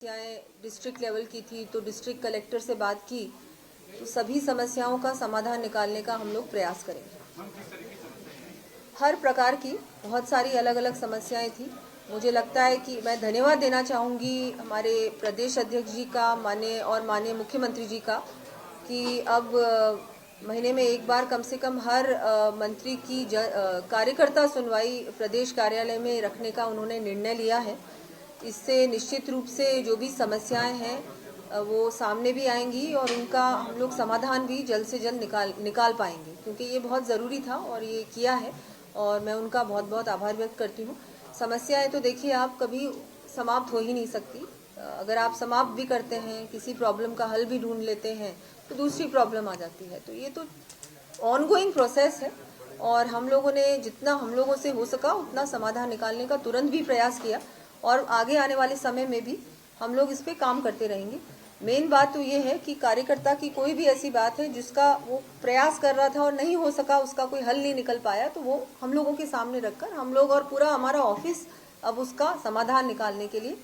District level की थी तो डिस्ट्रिक्ट कलेक्टर से बात की तो सभी समस्याओं का समाधान निकालने का हम लोग प्रयास करेंगे। हर प्रकार की बहुत सारी अलग अलग समस्याएं थी। मुझे लगता है कि मैं धन्यवाद देना चाहूँगी हमारे प्रदेश अध्यक्ष जी का माननीय मुख्यमंत्री जी का कि अब महीने में एक बार कम से कम हर मंत्री की कार्यकर्ता सुनवाई प्रदेश कार्यालय में रखने का उन्होंने निर्णय लिया है। इससे निश्चित रूप से जो भी समस्याएं हैं वो सामने भी आएंगी और उनका हम लोग समाधान भी जल्द से जल्द निकाल पाएंगे, क्योंकि ये बहुत ज़रूरी था और ये किया है और मैं उनका बहुत बहुत आभार व्यक्त करती हूँ। समस्याएं तो देखिए आप कभी समाप्त हो ही नहीं सकती। अगर आप समाप्त भी करते हैं, किसी प्रॉब्लम का हल भी ढूंढ लेते हैं तो दूसरी प्रॉब्लम आ जाती है। तो ये तो ऑनगोइंग प्रोसेस है और हम लोगों ने जितना हम लोगों से हो सका उतना समाधान निकालने का तुरंत भी प्रयास किया और आगे आने वाले समय में भी हम लोग इस पे काम करते रहेंगे। मेन बात तो ये है कि कार्यकर्ता की कोई भी ऐसी बात है जिसका वो प्रयास कर रहा था और नहीं हो सका, उसका कोई हल नहीं निकल पाया, तो वो हम लोगों के सामने रखकर हम लोग और पूरा हमारा ऑफिस अब उसका समाधान निकालने के लिए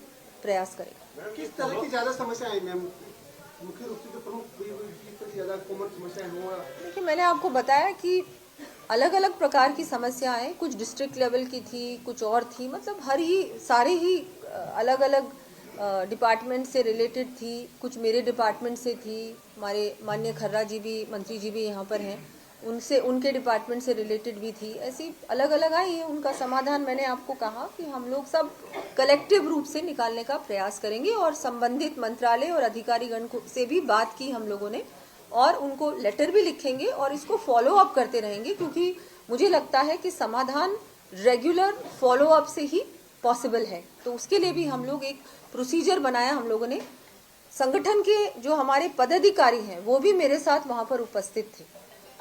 प्रयास करेगा। किस तरह की ज्यादा समस्या है मैम? मुख्य रूप से जो प्रमुख ज्यादा कॉमन समस्या है? देखिए, मैंने आपको बताया कि अलग अलग प्रकार की समस्याएं, कुछ डिस्ट्रिक्ट लेवल की थी, कुछ और थी, मतलब सारे ही अलग अलग डिपार्टमेंट से रिलेटेड थी। कुछ मेरे डिपार्टमेंट से थी, हमारे माननीय खर्रा जी भी, मंत्री जी भी यहाँ पर हैं, उनके डिपार्टमेंट से रिलेटेड भी थी। ऐसी अलग अलग आई है। उनका समाधान मैंने आपको कहा कि हम लोग सब कलेक्टिव रूप से निकालने का प्रयास करेंगे और संबंधित मंत्रालय और अधिकारीगण से भी बात की हम लोगों ने और उनको लेटर भी लिखेंगे और इसको फॉलो अप करते रहेंगे, क्योंकि मुझे लगता है कि समाधान रेगुलर फॉलो अप से ही पॉसिबल है। तो उसके लिए भी हम लोग एक प्रोसीजर बनाया। हम लोगों ने संगठन के जो हमारे पदाधिकारी हैं वो भी मेरे साथ वहां पर उपस्थित थे,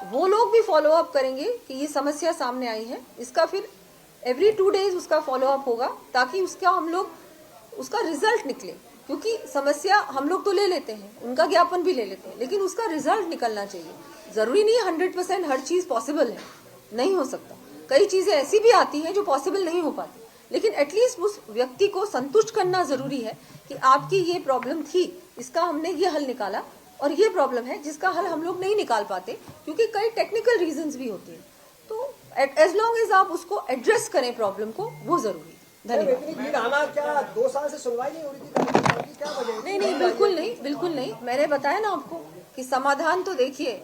वो लोग भी फॉलो अप करेंगे कि ये समस्या सामने आई है, इसका फिर एवरी 2 डेज उसका फॉलो अप होगा ताकि उसका रिजल्ट निकले। क्योंकि समस्या हम लोग तो ले लेते हैं, उनका ज्ञापन भी ले लेते हैं, लेकिन उसका रिजल्ट निकलना चाहिए। जरूरी नहीं 100% हर चीज पॉसिबल है, नहीं हो सकता। कई चीजें ऐसी भी आती हैं जो पॉसिबल नहीं हो पाती, लेकिन एटलीस्ट उस व्यक्ति को संतुष्ट करना जरूरी है कि आपकी ये प्रॉब्लम थी, इसका हमने ये हल निकाला, और ये प्रॉब्लम है जिसका हल हम लोग नहीं निकाल पाते क्योंकि कई टेक्निकल रीजंस भी होती हैं। तो एज लॉन्ग एज आप उसको एड्रेस करें प्रॉब्लम को, वो जरूरी है। धन्यवाद। क्या 2 साल से सुनवाई नहीं हो रही थी? क्या वजह? नहीं, बिल्कुल नहीं। मैंने बताया ना आपको कि समाधान तो देखिए,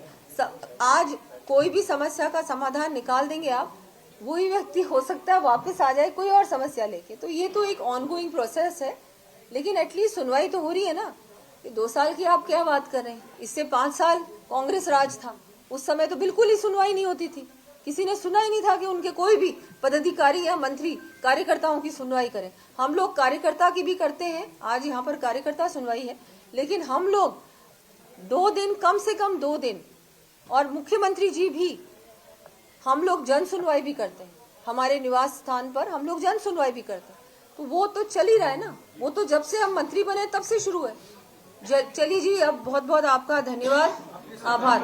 आज कोई भी समस्या का समाधान निकाल देंगे आप, वही व्यक्ति हो सकता है वापस आ जाए कोई और समस्या लेके। तो ये तो एक ऑनगोइंग प्रोसेस है, लेकिन एटलीस्ट सुनवाई तो हो रही है ना। 2 साल की आप क्या बात कर रहे हैं? इससे 5 साल कांग्रेस राज था, उस समय तो बिल्कुल ही सुनवाई नहीं होती थी। किसी ने सुना ही नहीं था कि उनके कोई भी पदाधिकारी या मंत्री कार्यकर्ताओं की सुनवाई करें। हम लोग कार्यकर्ता की भी करते हैं, आज यहाँ पर कार्यकर्ता सुनवाई है, लेकिन हम लोग 2 दिन, कम से कम 2 दिन, और मुख्यमंत्री जी भी, हम लोग जन सुनवाई भी करते हैं। हमारे निवास स्थान पर हम लोग जन सुनवाई भी करते हैं। तो वो तो चल ही रहा है ना, वो तो जब से हम मंत्री बने तब से शुरू है। चलिए जी, अब बहुत बहुत आपका धन्यवाद, आभार।